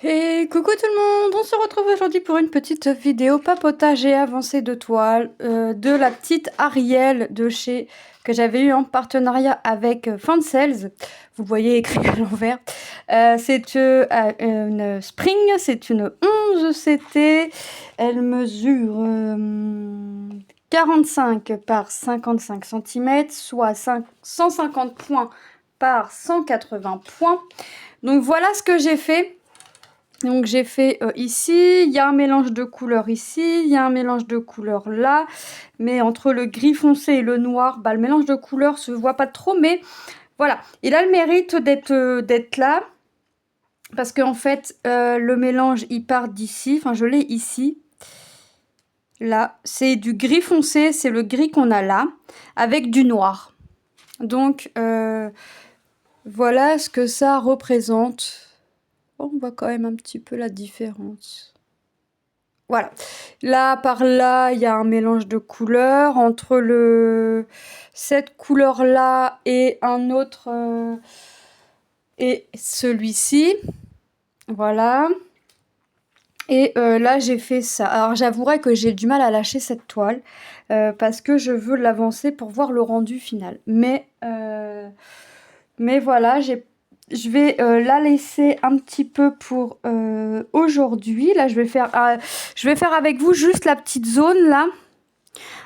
Et coucou tout le monde, on se retrouve aujourd'hui pour une petite vidéo papotage et avancée de toile de la petite Ariel de chez que j'avais eu en partenariat avec Fansales. Vous voyez écrit à l'envers. C'est une Spring, c'est une 11 CT. Elle mesure 45 par 55 cm, soit 150 points par 180 points. Donc voilà ce que j'ai fait. Donc j'ai fait ici, il y a un mélange de couleurs ici, il y a un mélange de couleurs là, mais entre le gris foncé et le noir, bah, le mélange de couleurs se voit pas trop, mais voilà, il a le mérite d'être là, parce qu'en fait, le mélange, il part d'ici, enfin je l'ai ici, là, c'est du gris foncé, c'est le gris qu'on a là, avec du noir. Donc voilà ce que ça représente. On voit quand même un petit peu la différence. Voilà. Là, par là, il y a un mélange de couleurs entre cette couleur-là et un autre et celui-ci. Voilà. Et là, j'ai fait ça. Alors, j'avouerai que j'ai du mal à lâcher cette toile parce que je veux l'avancer pour voir le rendu final. Mais voilà, je vais la laisser un petit peu pour aujourd'hui. Là, je vais faire avec vous juste la petite zone là.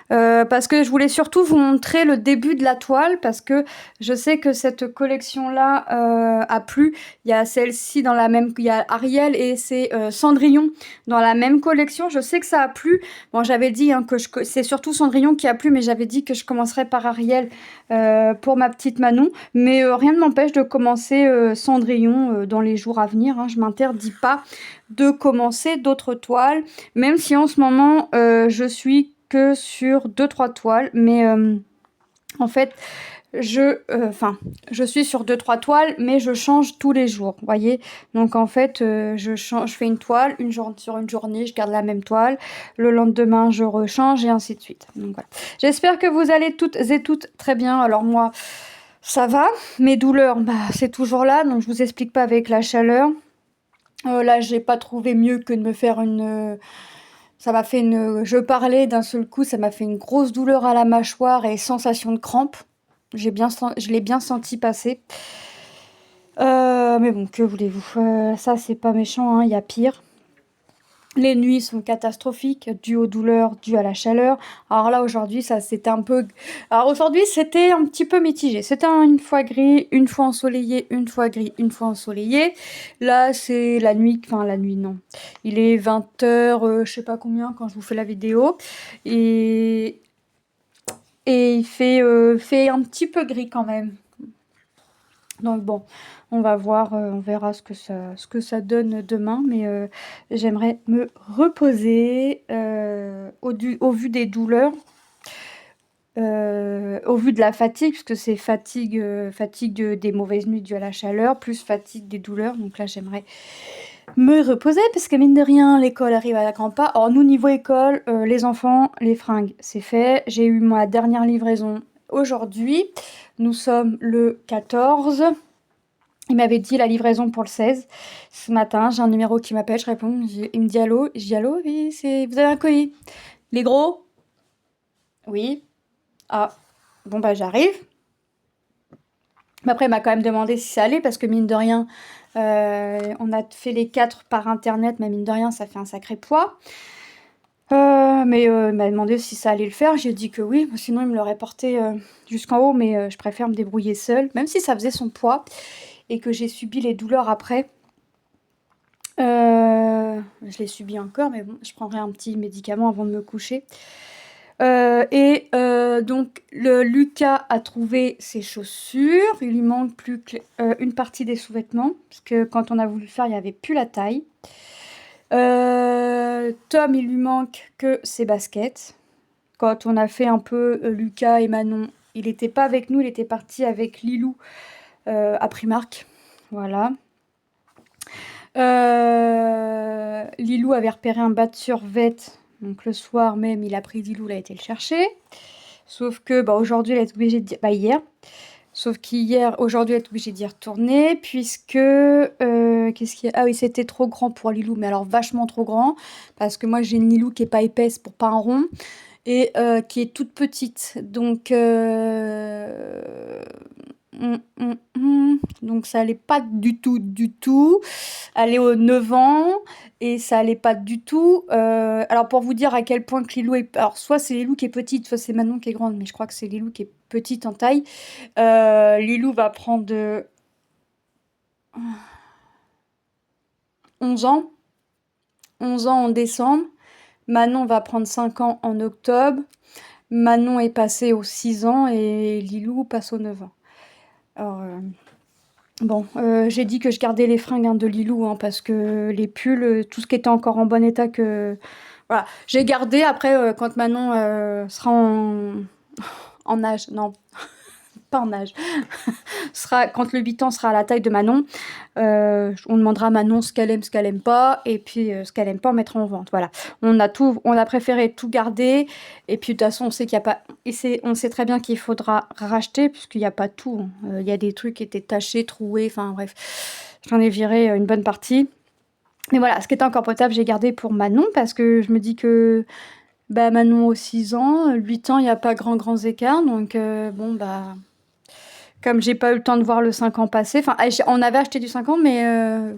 Parce que je voulais surtout vous montrer le début de la toile, parce que je sais que cette collection-là a plu. Il y a celle-ci dans la même, il y a Ariel et c'est Cendrillon dans la même collection. Je sais que ça a plu. Bon, j'avais dit hein, que c'est surtout Cendrillon qui a plu, mais j'avais dit que je commencerais par Ariel pour ma petite Manon. Mais rien ne m'empêche de commencer Cendrillon dans les jours à venir. Hein. Je m'interdis pas de commencer d'autres toiles, même si en ce moment je suis que sur 2-3 toiles, mais en fait je suis sur 2-3 toiles, mais je change tous les jours, voyez. Donc en fait je fais une toile sur une journée, je garde la même toile, le lendemain je rechange et ainsi de suite. Donc voilà, j'espère que vous allez toutes et toutes très bien. Alors moi ça va, mes douleurs bah c'est toujours là, donc je vous explique pas avec la chaleur. Là j'ai pas trouvé mieux que de me faire une ça m'a fait je parlais d'un seul coup, ça m'a fait une grosse douleur à la mâchoire et sensation de crampe. Je l'ai bien senti passer. Mais bon, que voulez-vous, ça c'est pas méchant, hein, il y a pire. Les nuits sont catastrophiques, dues aux douleurs, dues à la chaleur. Alors là, aujourd'hui, ça c'était un peu... Alors aujourd'hui, c'était un petit peu mitigé. C'était une fois gris, une fois ensoleillé, une fois gris, une fois ensoleillé. Là, c'est la nuit... Enfin, la nuit, non. Il est 20h, je sais pas combien, quand je vous fais la vidéo. Et il fait un petit peu gris quand même. Donc bon, on va voir, on verra ce que ça donne demain, mais j'aimerais me reposer au vu des douleurs, au vu de la fatigue, puisque c'est fatigue des mauvaises nuits dues à la chaleur, plus fatigue des douleurs. Donc là, j'aimerais me reposer, parce que mine de rien, l'école arrive à grands pas. Or, nous, niveau école, les enfants, les fringues, c'est fait. J'ai eu ma dernière livraison aujourd'hui. Nous sommes le 14. Il m'avait dit la livraison pour le 16. Ce matin, j'ai un numéro qui m'appelle, je réponds, il me dit allô, je dis allô, oui, vous avez un colis. Les gros? Oui. Ah, bon bah j'arrive. Mais après, il m'a quand même demandé si ça allait, parce que mine de rien, on a fait les 4 par internet, mais mine de rien, ça fait un sacré poids. Mais il m'a demandé si ça allait le faire, j'ai dit que oui, sinon il me l'aurait porté jusqu'en haut, mais je préfère me débrouiller seule, même si ça faisait son poids, et que j'ai subi les douleurs après. Je l'ai subi encore, mais bon, je prendrai un petit médicament avant de me coucher. Donc Lucas a trouvé ses chaussures. Il lui manque plus que une partie des sous-vêtements, parce que quand on a voulu le faire, il n'y avait plus la taille. Tom, il lui manque que ses baskets. Quand on a fait un peu Lucas et Manon, il n'était pas avec nous, il était parti avec Lilou à Primark. Voilà. Lilou avait repéré un bas de survêt, donc le soir même, il a pris Lilou, il a été le chercher. Sauf que bah, aujourd'hui, il a été obligé de dire, bah, hier, Sauf qu'hier, aujourd'hui, elle est obligée d'y retourner puisque, qu'est-ce qu'il y a? Ah oui, c'était trop grand pour Lilou, mais alors vachement trop grand parce que moi j'ai une Lilou qui est pas épaisse pour pas un rond et qui est toute petite. Donc, donc ça allait pas du tout, du tout. Elle est aux 9 ans et ça allait pas du tout. Alors pour vous dire à quel point que Lilou est... Alors soit c'est Lilou qui est petite, soit c'est Manon qui est grande, mais je crois que c'est Lilou qui est petite en taille. Lilou va prendre 11 ans. 11 ans en décembre. Manon va prendre 5 ans en octobre. Manon est passée aux 6 ans et Lilou passe aux 9 ans. Alors, bon, j'ai dit que je gardais les fringues hein, de Lilou hein, parce que les pulls, tout ce qui était encore en bon état que... Voilà, j'ai gardé après quand Manon sera en âge. Non, pas en âge. Quand le 8 ans sera à la taille de Manon, on demandera à Manon ce qu'elle aime pas, et puis ce qu'elle aime pas, on mettra en vente. Voilà. On a préféré tout garder, et puis de toute façon, on sait qu'il y a pas, on sait très bien qu'il faudra racheter, puisqu'il n'y a pas tout. Hein. Il y a des trucs qui étaient tachés, troués, enfin bref. J'en ai viré une bonne partie. Mais voilà, ce qui était encore potable, j'ai gardé pour Manon, parce que je me dis que bah, Manon aux 6 ans, 8 ans, il n'y a pas grands écarts, donc bon, bah... Comme j'ai pas eu le temps de voir le 5 ans passer, enfin, on avait acheté du 5 ans, mais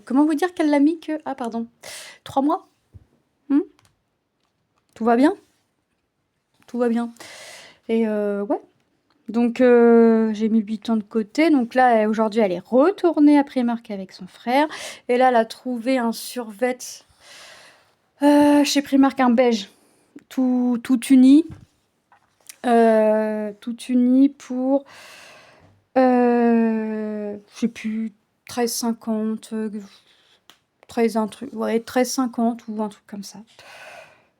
comment vous dire qu'elle l'a mis que... Ah, pardon. 3 mois. Hmm. Tout va bien. Tout va bien. Et ouais. Donc, j'ai mis 8 ans de côté. Donc là, aujourd'hui, elle est retournée à Primark avec son frère. Et là, elle a trouvé un survêt chez Primark, un beige. Tout uni. Tout uni pour... je sais plus, 13,50, 13 un truc, ouais, 13,50 ou un truc comme ça.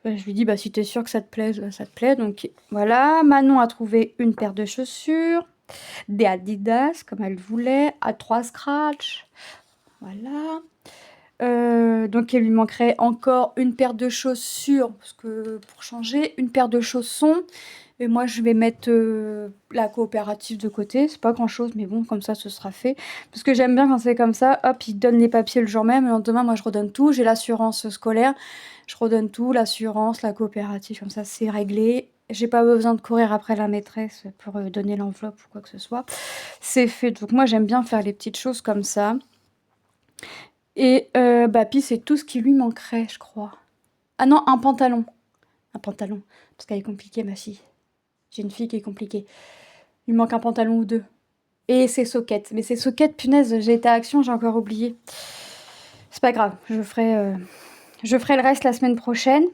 Je lui dis, bah si t'es sûr que ça te plaît, ça te plaît. Donc voilà, Manon a trouvé une paire de chaussures, des Adidas comme elle voulait, à 3 scratch. Voilà. Donc il lui manquerait encore une paire de chaussures, parce que pour changer, une paire de chaussons. Et moi, je vais mettre la coopérative de côté. C'est pas grand-chose, mais bon, comme ça, ce sera fait. Parce que j'aime bien quand c'est comme ça. Hop, ils donnent les papiers le jour même. Le lendemain, moi, je redonne tout. J'ai l'assurance scolaire. Je redonne tout, l'assurance, la coopérative. Comme ça, c'est réglé. J'ai pas besoin de courir après la maîtresse pour donner l'enveloppe ou quoi que ce soit. C'est fait. Donc moi, j'aime bien faire les petites choses comme ça. Et bah, puis c'est tout ce qui lui manquerait, je crois. Ah non, un pantalon. Un pantalon. Parce qu'elle est compliquée, ma fille. J'ai une fille qui est compliquée. Il me manque un pantalon ou deux. Et ses soquettes. Mais ses soquettes, punaise, j'ai été à Action, j'ai encore oublié. C'est pas grave, je ferai le reste la semaine prochaine.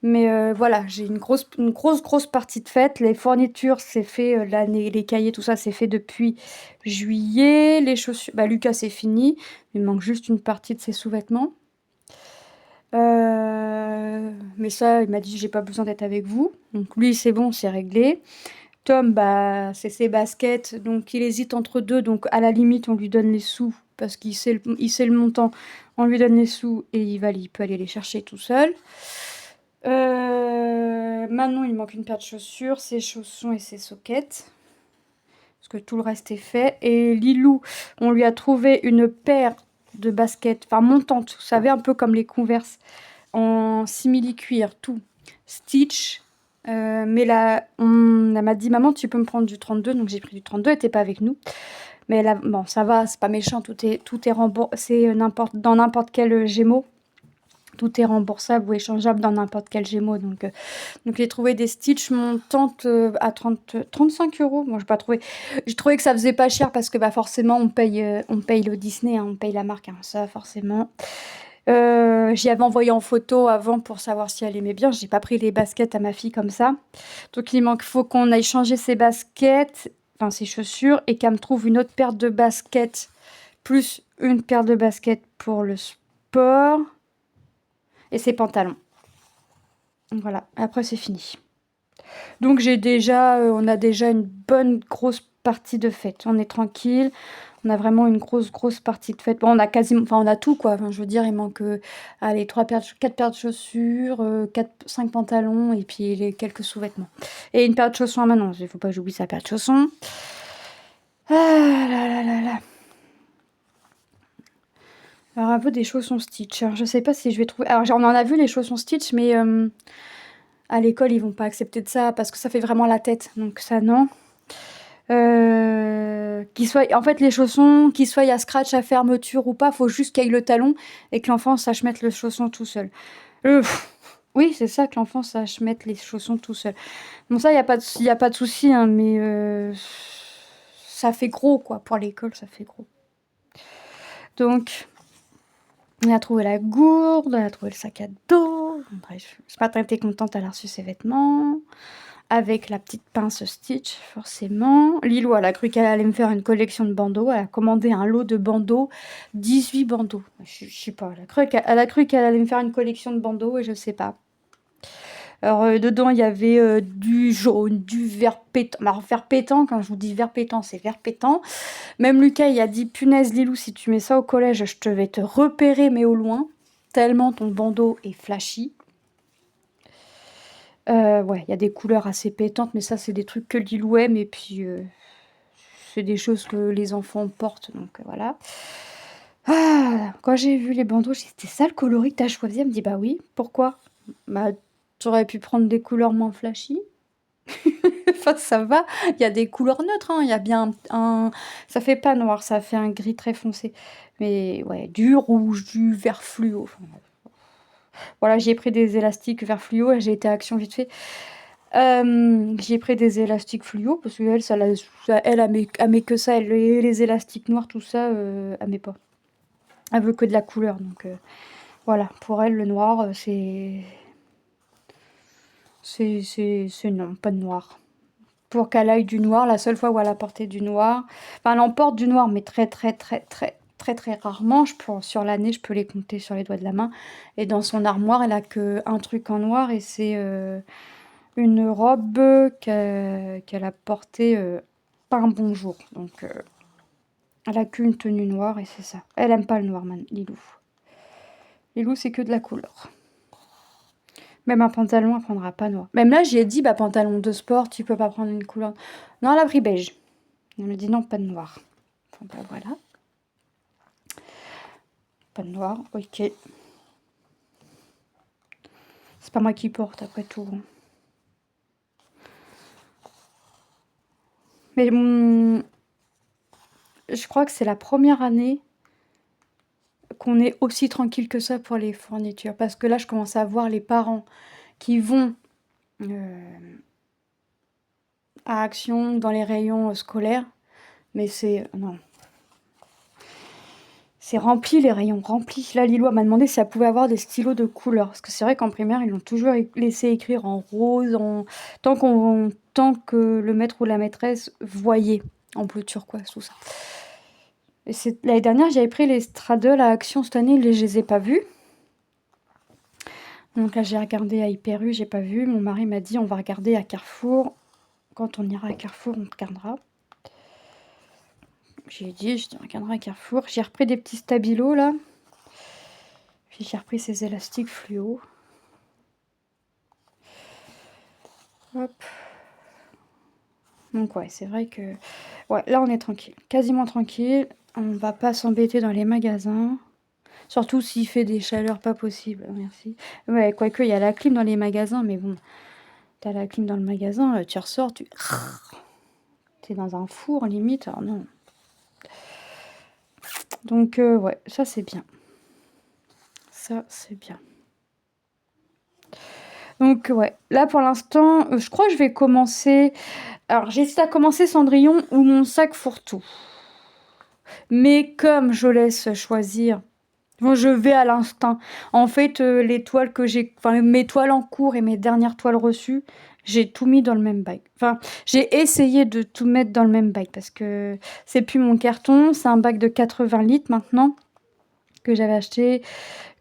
Mais voilà, j'ai une grosse partie de fête. Les fournitures, c'est fait, l'année, les cahiers, tout ça, c'est fait depuis juillet. Les chaussures, bah Lucas, c'est fini. Il me manque juste une partie de ses sous-vêtements. Mais ça, il m'a dit, j'ai pas besoin d'être avec vous. Donc lui, c'est bon, c'est réglé. Tom, bah, c'est ses baskets, donc il hésite entre deux. Donc à la limite, on lui donne les sous parce il sait le montant. On lui donne les sous et il peut aller les chercher tout seul. Manon, il manque une paire de chaussures, ses chaussons et ses soquettes. Parce que tout le reste est fait. Et Lilou, on lui a trouvé une paire de baskets, enfin montantes, vous savez, un peu comme les Converse, en simili-cuir, tout. Stitch. Mais là, elle m'a dit, maman, tu peux me prendre du 32. Donc j'ai pris du 32, elle n'était pas avec nous. Mais là, bon, ça va, c'est pas méchant, tout est remboursé dans n'importe quel Gémeaux. Tout est remboursable ou échangeable dans n'importe quel Gémeaux. Donc j'ai trouvé des Stitch montantes à 35 euros. Moi, j'ai pas trouvé. J'ai trouvé que ça faisait pas cher parce que bah, forcément, on paye le Disney, hein, on paye la marque. Hein, ça, forcément. J'y avais envoyé en photo avant pour savoir si elle aimait bien. J'ai pas pris les baskets à ma fille comme ça. Donc faut qu'on aille changer ses baskets, enfin ses chaussures, et qu'elle me trouve une autre paire de baskets, plus une paire de baskets pour le sport, et ses pantalons. Voilà, après c'est fini. Donc on a déjà une bonne grosse partie de fête. On est tranquille. On a vraiment une grosse partie de fête. Bon, on a tout quoi. Enfin, je veux dire, il manque allez, 4 paires de chaussures, 5 pantalons et puis quelques sous-vêtements. Et une paire de chaussons à Manon. Il faut pas que j'oublie sa paire de chaussons. Ah là là là là. Alors, un peu des chaussons Stitch. Alors, je sais pas si je vais trouver. Alors, on en a vu les chaussons Stitch, mais à l'école, ils vont pas accepter de ça parce que ça fait vraiment la tête. Donc, ça, non. En fait, les chaussons, qu'ils soient à scratch, à fermeture ou pas, faut juste qu'il y ait le talon et que l'enfant sache mettre le chausson tout seul. Oui, c'est ça, que l'enfant sache mettre les chaussons tout seul. Bon, ça, y a pas de souci, hein, mais ça fait gros, quoi. Pour l'école, ça fait gros. Donc, on a trouvé la gourde, on a trouvé le sac à dos. Bref, ce matin, elle était contente, elle a reçu ses vêtements. Avec la petite pince Stitch, forcément. Lilou, elle a cru qu'elle allait me faire une collection de bandeaux. Elle a commandé un lot de bandeaux, 18 bandeaux. Je sais pas, elle a cru qu'elle allait me faire une collection de bandeaux et je sais pas. Alors, dedans, il y avait du jaune, du vert pétant. Alors, vert pétant, quand je vous dis vert pétant, c'est vert pétant. Même Lucas, il a dit, punaise, Lilou, si tu mets ça au collège, je te vais te repérer, mais au loin. Tellement ton bandeau est flashy. Ouais, il y a des couleurs assez pétantes, mais ça, c'est des trucs que Lilou aime. Et puis, c'est des choses que les enfants portent, donc voilà. Ah, quand j'ai vu les bandeaux, j'ai dit, c'était ça le coloris que t'as choisi? Elle me dit, bah oui, pourquoi? Bah, t'aurais pu prendre des couleurs moins flashy. Enfin, ça va, il y a des couleurs neutres, hein. Il y a bien un... Ça fait pas noir, ça fait un gris très foncé. Mais ouais, du rouge, du vert fluo. Enfin, voilà, j'ai pris des élastiques vert fluo et j'ai été à Action vite fait. J'ai pris des élastiques fluo parce qu'elle, elle met que ça. Les élastiques noirs, tout ça, elle met pas. Elle veut que de la couleur. Donc voilà, pour elle, le noir, c'est non, pas de noir. Pour qu'elle aille du noir, la seule fois où elle a porté du noir, enfin, elle en porte du noir, mais très, très, très, très, très, très rarement. Sur l'année, je peux les compter sur les doigts de la main. Et dans son armoire, elle a que un truc en noir et c'est une robe qu'elle a portée pas un bon jour. Donc, elle a qu'une tenue noire et c'est ça. Elle aime pas le noir, Lilou. Lilou, c'est que de la couleur. Même un pantalon, elle prendra pas noir. Même là, j'ai dit, bah, pantalon de sport, tu peux pas prendre une couleur. Non, elle a pris beige. Elle me dit non, pas de noir. Enfin, bah, voilà. Pas de noir, ok. C'est pas moi qui porte, après tout. Mais je crois que c'est la première année qu'on est aussi tranquille que ça pour les fournitures. Parce que là, je commence à voir les parents qui vont à Action dans les rayons scolaires. Mais c'est... Non. C'est rempli, les rayons remplis. Là, Lilou m'a demandé si elle pouvait avoir des stylos de couleur. Parce que c'est vrai qu'en primaire, ils l'ont toujours laissé écrire en rose, tant que le maître ou la maîtresse voyait en bleu turquoise, tout ça. Et l'année dernière, j'avais pris les Straddle à Action. Cette année, je les ai pas vus. Donc là, j'ai regardé à Hyper U, j'ai pas vu. Mon mari m'a dit, on va regarder à Carrefour. Quand on ira à Carrefour, on regardera. J'ai dit, on regardera à Carrefour. J'ai repris des petits stabilos, là. Puis j'ai repris ces élastiques fluo. Hop. Donc ouais, c'est vrai que... Ouais, là, on est tranquille. Quasiment tranquille. On va pas s'embêter dans les magasins. Surtout s'il fait des chaleurs pas possibles. Merci. Ouais, quoique, il y a la clim dans les magasins, mais bon... T'as la clim dans le magasin, tu ressors, t'es dans un four, limite. Alors non. Donc, ouais, ça, c'est bien. Ça, c'est bien. Donc, ouais. Là, pour l'instant, je crois que je vais commencer... Alors, j'hésite à commencer Cendrillon ou mon sac fourre-tout. Mais comme je laisse choisir... Bon, je vais à l'instinct. En fait, les toiles que j'ai... Enfin, mes toiles en cours et mes dernières toiles reçues, j'ai tout mis dans le même bac. Enfin, j'ai essayé de tout mettre dans le même bac parce que c'est plus mon carton. C'est un bac de 80 litres maintenant que j'avais acheté,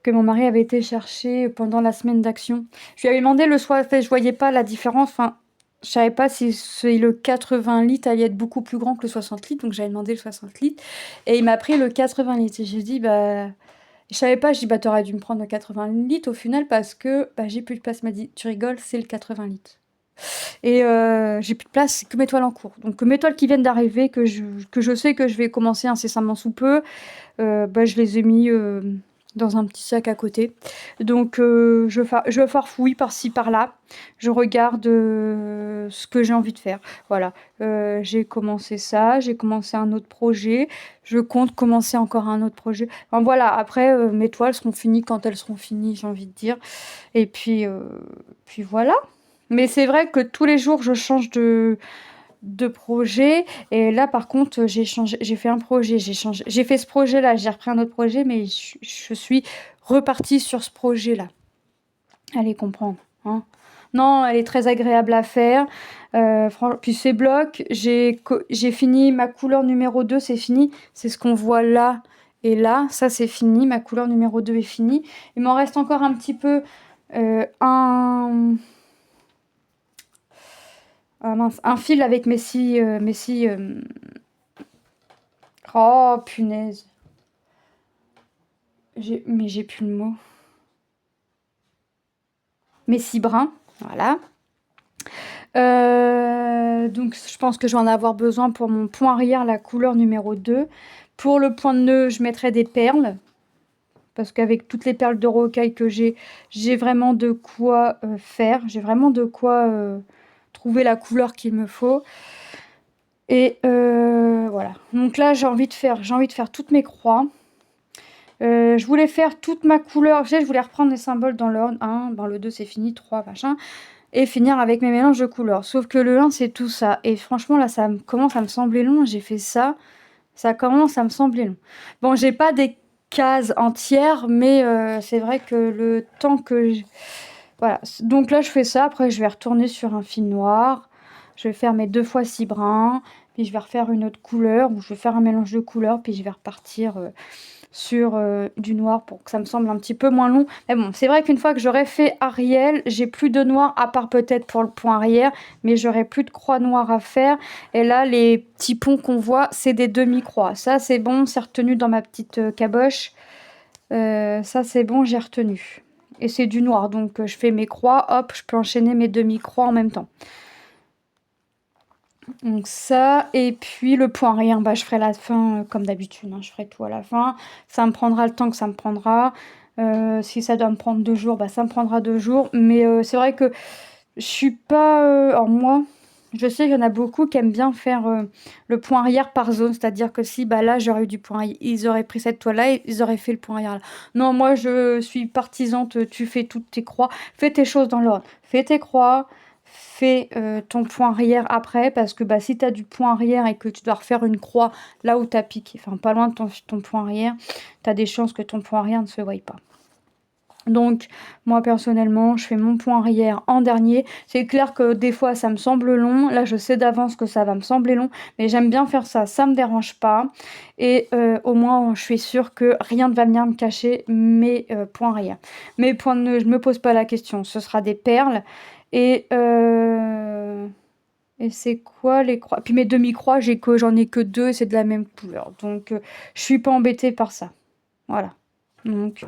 que mon mari avait été chercher pendant la semaine d'Action. Je lui avais demandé le soir, fait, je voyais pas la différence. Enfin, je savais pas si le 80 litres allait être beaucoup plus grand que le 60 litres. Donc, j'avais demandé le 60 litres. Et il m'a pris le 80 litres. Et j'ai dit, bah... Je savais pas, je dis, bah, t'aurais dû me prendre le 80 litres au final parce que bah, j'ai plus de place. Il m'a dit, tu rigoles, c'est le 80 litres. Et j'ai plus de place, c'est que mes toiles en cours. Donc mes toiles qui viennent d'arriver, que je sais que je vais commencer incessamment sous peu, je les ai mis dans un petit sac à côté. Donc je farfouille par-ci par-là. Je regarde ce que j'ai envie de faire. Voilà. J'ai commencé ça, j'ai commencé un autre projet. Je compte commencer encore un autre projet. Enfin voilà, après mes toiles seront finies quand elles seront finies, j'ai envie de dire. Et puis voilà. Mais c'est vrai que tous les jours je change de projet. Et là, par contre, j'ai fait un projet, j'ai fait ce projet-là, j'ai repris un autre projet, mais je suis repartie sur ce projet-là. Allez comprendre, hein. Non, elle est très agréable à faire. Puis ces blocs, j'ai fini ma couleur numéro 2, c'est fini. C'est ce qu'on voit là et là. Ça, c'est fini. Ma couleur numéro 2 est finie. Il m'en reste encore un petit peu. Un Ah mince, un fil avec oh punaise. Mais j'ai plus le mot. Messi brun, voilà. Donc je pense que je vais en avoir besoin pour mon point arrière, la couleur numéro 2. Pour le point de nœud, je mettrai des perles. Parce qu'avec toutes les perles de rocaille que j'ai vraiment de quoi faire. J'ai vraiment de quoi trouver la couleur qu'il me faut. Et voilà. Donc là, j'ai envie de faire toutes mes croix. Je voulais faire toute ma couleur. Je voulais reprendre les symboles dans l'ordre. 1, le 2 c'est fini, 3, machin. Et finir avec mes mélanges de couleurs. Sauf que le 1 c'est tout ça. Et franchement là ça commence à me sembler long. J'ai fait ça. Ça commence à me sembler long. Bon, j'ai pas des cases entières. Mais c'est vrai que le temps que... Voilà. Donc là je fais ça. Après je vais retourner sur un fil noir. Je vais faire mes 2 fois 6 brins. Puis je vais refaire une autre couleur. Ou je vais faire un mélange de couleurs. Puis je vais repartir... sur du noir pour que ça me semble un petit peu moins long. Mais bon, c'est vrai qu'une fois que j'aurai fait Ariel, j'ai plus de noir à part peut-être pour le point arrière, mais j'aurai plus de croix noire à faire. Et là, les petits ponts qu'on voit, c'est des demi-croix. Ça, c'est bon, c'est retenu dans ma petite caboche. Ça, c'est bon, j'ai retenu. Et c'est du noir, donc je fais mes croix, hop, je peux enchaîner mes demi-croix en même temps. Donc ça, et puis le point rien, je ferai la fin comme d'habitude, hein, je ferai tout à la fin. Ça me prendra le temps que ça me prendra. Si ça doit me prendre 2 jours, ça me prendra 2 jours. Mais c'est vrai que je suis pas... alors moi, je sais qu'il y en a beaucoup qui aiment bien faire le point arrière par zone. C'est-à-dire que si là j'aurais eu du point arrière, ils auraient pris cette toile-là et ils auraient fait le point arrière là. Non, moi je suis partisante, tu fais toutes tes croix, fais tes choses dans l'ordre. Fais tes croix, fais ton point arrière après, parce que si tu as du point arrière et que tu dois refaire une croix là où tu as piqué, enfin pas loin de ton point arrière, tu as des chances que ton point arrière ne se voie pas. Donc moi personnellement je fais mon point arrière en dernier. C'est clair que des fois ça me semble long, là je sais d'avance que ça va me sembler long, mais j'aime bien faire ça, ça me dérange pas. Et au moins je suis sûre que rien ne va venir me cacher mes points arrière. Mes points de nœud, je me pose pas la question, ce sera des perles. Et c'est quoi les croix? Puis mes demi-croix, j'en ai que 2 et c'est de la même couleur. Donc je suis pas embêtée par ça. Voilà. Donc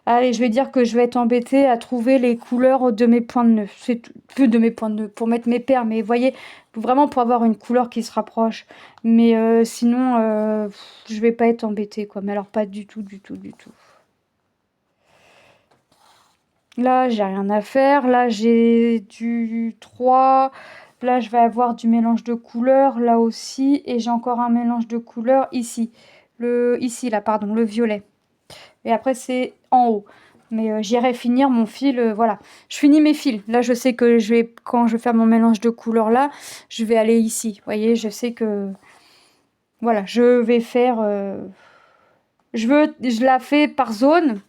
allez, je vais dire que je vais être embêtée à trouver les couleurs de mes points de nœud. C'est plus de mes points de nœud pour mettre mes perles, mais vous voyez, vraiment pour avoir une couleur qui se rapproche. Mais sinon, je vais pas être embêtée, quoi. Mais alors pas du tout, du tout, du tout. Là, j'ai rien à faire. Là, j'ai du 3. Là, je vais avoir du mélange de couleurs, là aussi. Et j'ai encore un mélange de couleurs ici. Ici, là, pardon, le violet. Et après, c'est en haut. Mais j'irai finir mon fil, voilà. Je finis mes fils. Là, je sais que quand je vais faire mon mélange de couleurs là, je vais aller ici. Vous voyez, je sais que... Voilà, je vais faire... Je la fais par zone.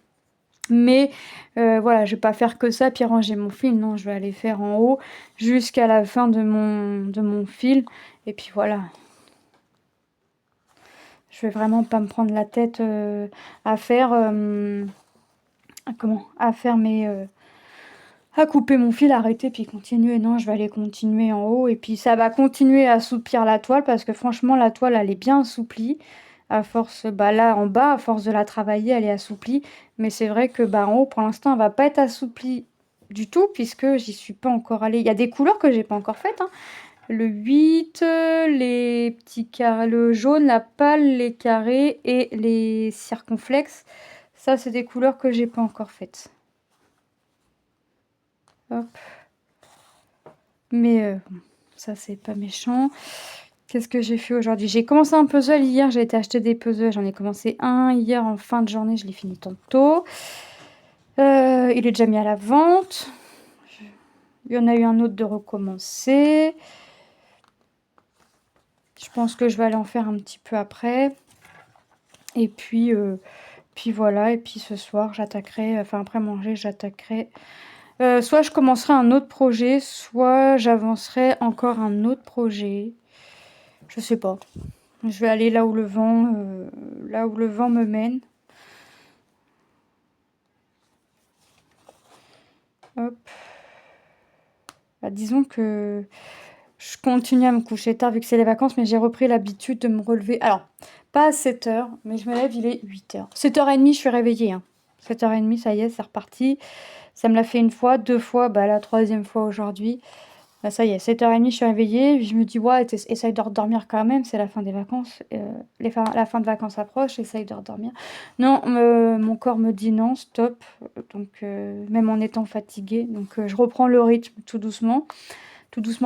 Mais voilà, je vais pas faire que ça, puis ranger mon fil. Non, je vais aller faire en haut jusqu'à la fin de mon fil. Et puis voilà. Je vais vraiment pas me prendre la tête à faire... à faire à couper mon fil, arrêter, puis continuer. Non, je vais aller continuer en haut. Et puis ça va continuer à assouplir la toile, parce que franchement, la toile, elle est bien assouplie. À force, là en bas, à force de la travailler, elle est assouplie. Mais c'est vrai que en haut, pour l'instant, elle va pas être assouplie du tout, puisque j'y suis pas encore allée. Il y a des couleurs que j'ai pas encore faites, hein. Le 8, les petits carrés, le jaune, la pâle, les carrés et les circonflexes. Ça, c'est des couleurs que j'ai pas encore faites. Hop. Mais bon, ça, c'est pas méchant. Qu'est-ce que j'ai fait aujourd'hui? J'ai commencé un puzzle hier, j'ai été acheter des puzzles. J'en ai commencé un hier en fin de journée, je l'ai fini tantôt. Il est déjà mis à la vente. Il y en a eu un autre de recommencer. Je pense que je vais aller en faire un petit peu après. Et puis voilà. Et puis ce soir, j'attaquerai, enfin après manger, j'attaquerai. Soit je commencerai un autre projet, soit j'avancerai encore un autre projet. Je sais pas. Je vais aller là où le vent me mène. Hop. Bah, disons que je continue à me coucher tard vu que c'est les vacances, mais j'ai repris l'habitude de me relever. Alors, pas à 7h, mais je me lève, il est 8h. 7h30, je suis réveillée. 7h30, ça y est, c'est reparti. Ça me l'a fait une fois, deux fois, bah la troisième fois aujourd'hui. Bah, ça y est, 7h30, je suis réveillée. Je me dis, ouais, essaye de redormir quand même, c'est la fin des vacances. La fin de vacances approche, essaye de redormir. Non, mon corps me dit non, stop. Donc, même en étant fatiguée. Donc, je reprends le rythme tout doucement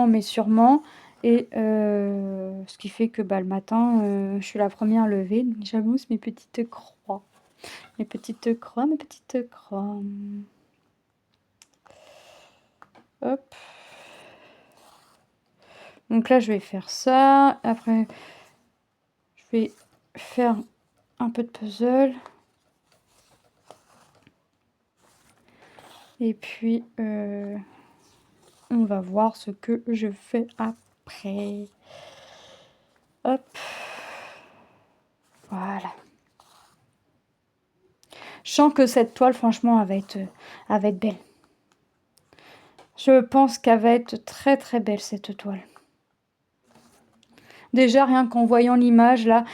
mais sûrement. Et ce qui fait que bah, le matin, je suis la première levée. Donc j'avance mes petites croix. Mes petites croix, mes petites croix. Hop. Donc là, je vais faire ça. Après, je vais faire un peu de puzzle. Et puis, on va voir ce que je fais après. Hop. Voilà. Je sens que cette toile, franchement, elle va être belle. Je pense qu'elle va être très très belle, cette toile. Déjà, rien qu'en voyant l'image, là...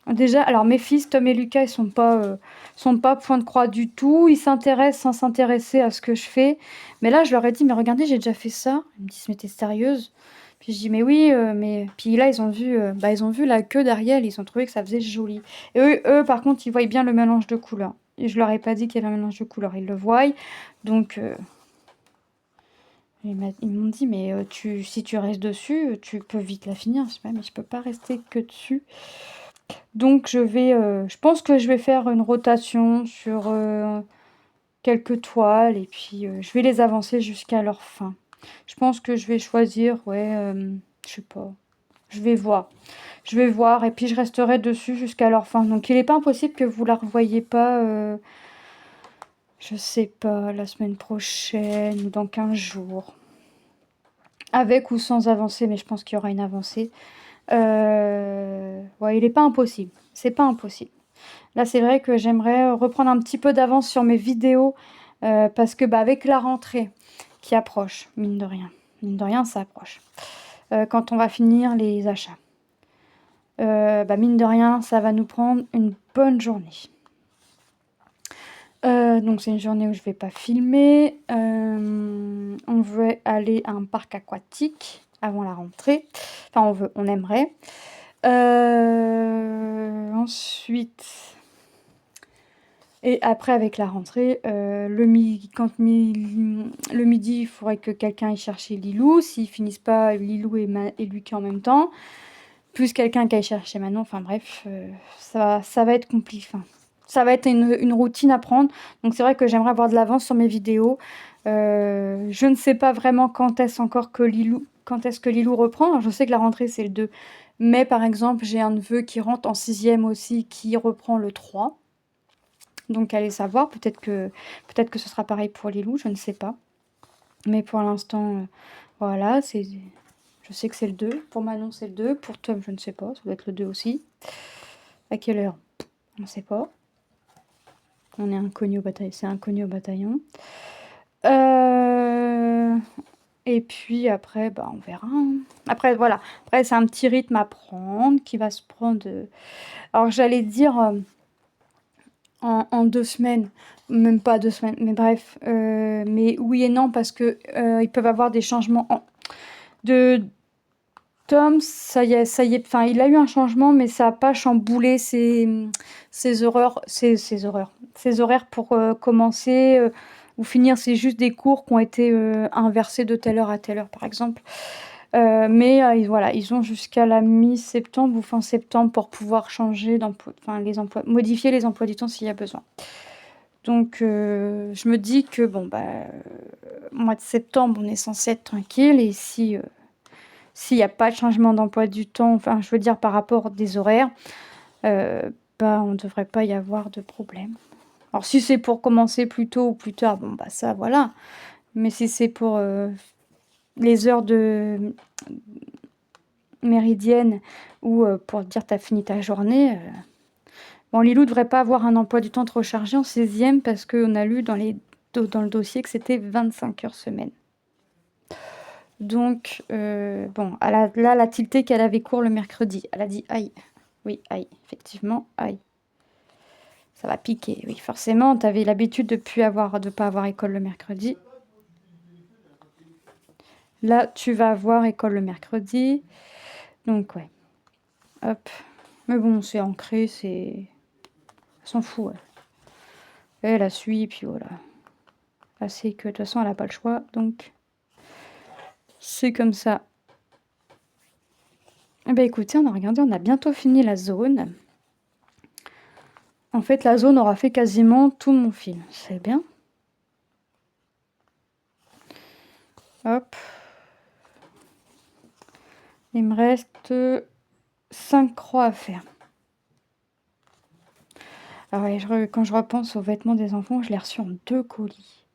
Déjà, alors mes fils, Tom et Lucas, ils sont pas point de croix du tout. Ils s'intéressent sans s'intéresser à ce que je fais. Mais là, je leur ai dit, mais regardez, j'ai déjà fait ça. Ils me disent, mais t'es sérieuse? Puis je dis, mais oui, mais... Puis là, ils ont vu la queue d'Ariel, ils ont trouvé que ça faisait joli. Et eux, par contre, ils voient bien le mélange de couleurs. Et je leur ai pas dit qu'il y avait un mélange de couleurs, ils le voient. Donc, ils m'ont dit, mais si tu restes dessus, tu peux vite la finir. Je sais pas, mais je peux pas rester que dessus. Donc, je pense que je vais faire une rotation sur quelques toiles et puis je vais les avancer jusqu'à leur fin. Je pense que je vais choisir, ouais, je sais pas. Je vais voir. Je vais voir et puis je resterai dessus jusqu'à leur fin. Donc, il n'est pas impossible que vous la revoyiez pas, je sais pas, la semaine prochaine ou dans 15 jours. Avec ou sans avancée, mais je pense qu'il y aura une avancée. Ouais, il n'est pas impossible. C'est pas impossible. Là, c'est vrai que j'aimerais reprendre un petit peu d'avance sur mes vidéos parce que bah, avec la rentrée qui approche, mine de rien, ça approche. Quand on va finir les achats, bah, mine de rien, ça va nous prendre une bonne journée. Donc c'est une journée où je vais pas filmer. On veut aller à un parc aquatique avant la rentrée. Enfin, on aimerait. Ensuite, et après avec la rentrée, le midi, il faudrait que quelqu'un aille chercher Lilou. S'ils finissent pas Lilou et Lucas en même temps, plus quelqu'un qui aille chercher Manon. Enfin bref, ça va être compliqué. Enfin, ça va être une routine à prendre. Donc c'est vrai que j'aimerais avoir de l'avance sur mes vidéos. Je ne sais pas vraiment quand est-ce que Lilou reprend. Alors, je sais que la rentrée c'est le 2. Mais par exemple, j'ai un neveu qui rentre en 6e aussi, qui reprend le 3. Donc allez savoir, peut-être que ce sera pareil pour Lilou, je ne sais pas. Mais pour l'instant, voilà, je sais que c'est le 2. Pour Manon, c'est le 2. Pour Tom, je ne sais pas, ça doit être le 2 aussi. À quelle heure? On ne sait pas. On est inconnu au bataillon, c'est inconnu au bataillon. Et puis après, bah, on verra. Après, voilà. Après, c'est un petit rythme à prendre qui va se prendre. Alors, j'allais dire en 2 semaines, même pas 2 semaines, mais bref, mais oui et non parce que, ils peuvent avoir des changements de Tom, ça y est, enfin, il a eu un changement, mais ça a pas chamboulé ses horaires pour, commencer, ou finir. C'est juste des cours qui ont été, inversés de telle heure à telle heure, par exemple. Mais voilà, ils ont jusqu'à la mi-septembre ou fin septembre pour pouvoir changer modifier les emplois du temps s'il y a besoin. Donc je me dis que bon, bah, mois de septembre, on est censé être tranquille et si, s'il y a pas de changement d'emploi du temps, enfin, je veux dire par rapport des horaires, bah, on devrait pas y avoir de problème. Alors si c'est pour commencer plus tôt ou plus tard, bon, bah, ça voilà. Mais si c'est pour, les heures de méridienne ou pour dire t'as fini ta journée. Bon, Lilou devrait pas avoir un emploi du temps trop chargé en 16e parce qu'on a lu dans le dossier que c'était 25 heures semaine. Donc, bon, là, elle a tilté qu'elle avait cours le mercredi. Elle a dit aïe. Oui, aïe, effectivement, aïe. Ça va piquer, oui, forcément. Tu avais l'habitude de pas avoir école le mercredi. Là, tu vas avoir école le mercredi. Donc, ouais. Hop. Mais bon, c'est ancré, c'est... Elle s'en fout, elle la suit, puis voilà. Là, c'est que de toute façon, elle n'a pas le choix, donc c'est comme ça. Eh ben écoutez, on a regardé, on a bientôt fini la zone. En fait, la zone aura fait quasiment tout mon fil. C'est bien. Hop. Il me reste 5 croix à faire. Alors, quand je repense aux vêtements des enfants, je l'ai reçu en 2 colis.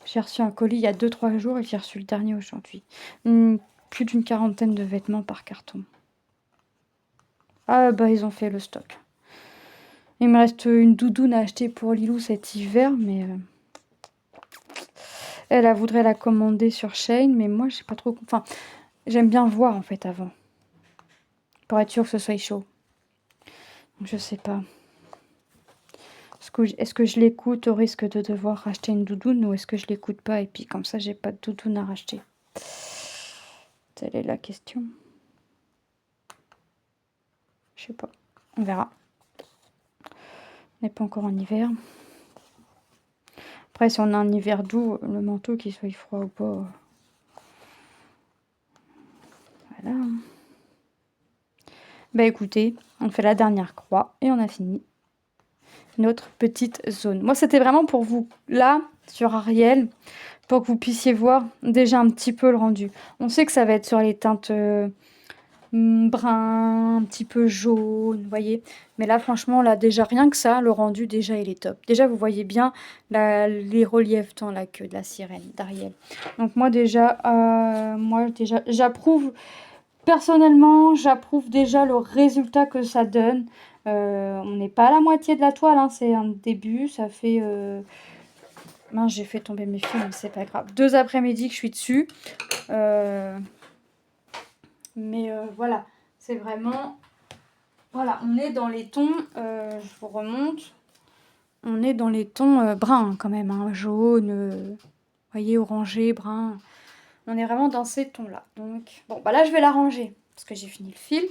J'ai reçu un colis il y a 2-3 jours et j'ai reçu le dernier aujourd'hui. Plus d'une quarantaine de vêtements par carton. Ah bah ils ont fait le stock. Il me reste une doudoune à acheter pour Lilou cet hiver, mais elle voudrait la commander sur Shein, mais moi j'ai pas trop... Enfin, j'aime bien voir en fait avant. Pour être sûr que ce soit chaud. Donc, je sais pas. Est-ce que je l'écoute au risque de devoir racheter une doudoune ou est-ce que je l'écoute pas et puis comme ça j'ai pas de doudoune à racheter? Telle est la question. Je sais pas. On verra. On n'est pas encore en hiver. Après, si on a un hiver doux, le manteau, qu'il soit froid ou pas. Voilà. Bah écoutez, on fait la dernière croix et on a fini notre petite zone. Moi, c'était vraiment pour vous, là, sur Ariel, pour que vous puissiez voir déjà un petit peu le rendu. On sait que ça va être sur les teintes brun, un petit peu jaune, vous voyez. Mais là, franchement, là, déjà, rien que ça, le rendu, déjà, il est top. Déjà, vous voyez bien les reliefs dans la queue de la sirène d'Ariel. Donc, moi, déjà, j'approuve, personnellement, j'approuve déjà le résultat que ça donne. On n'est pas à la moitié de la toile, hein, c'est un début, ça fait... Mince, j'ai fait tomber mes fils, mais c'est pas grave. 2 après-midi que je suis dessus. Mais voilà, c'est vraiment... Voilà, on est dans les tons, je vous remonte, on est dans les tons bruns quand même, hein, jaune, vous voyez, orangé, brun. On est vraiment dans ces tons-là. Donc, bon, bah là, je vais la ranger, parce que j'ai fini le fil.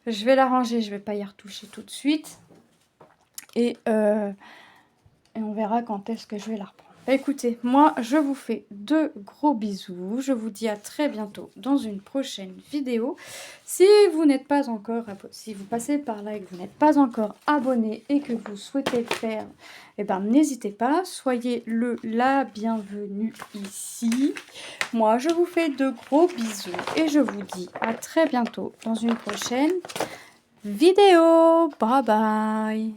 Je vais la ranger, je vais pas y retoucher tout de suite. Et on verra quand est-ce que je vais la reprendre. Bah, écoutez, moi, je vous fais de gros bisous. Je vous dis à très bientôt dans une prochaine vidéo. Si vous n'êtes pas encore si vous passez par là et que vous n'êtes pas encore abonné et que vous souhaitez le faire, eh ben, n'hésitez pas. Soyez la bienvenue ici. Moi, je vous fais de gros bisous et je vous dis à très bientôt dans une prochaine vidéo. Bye bye.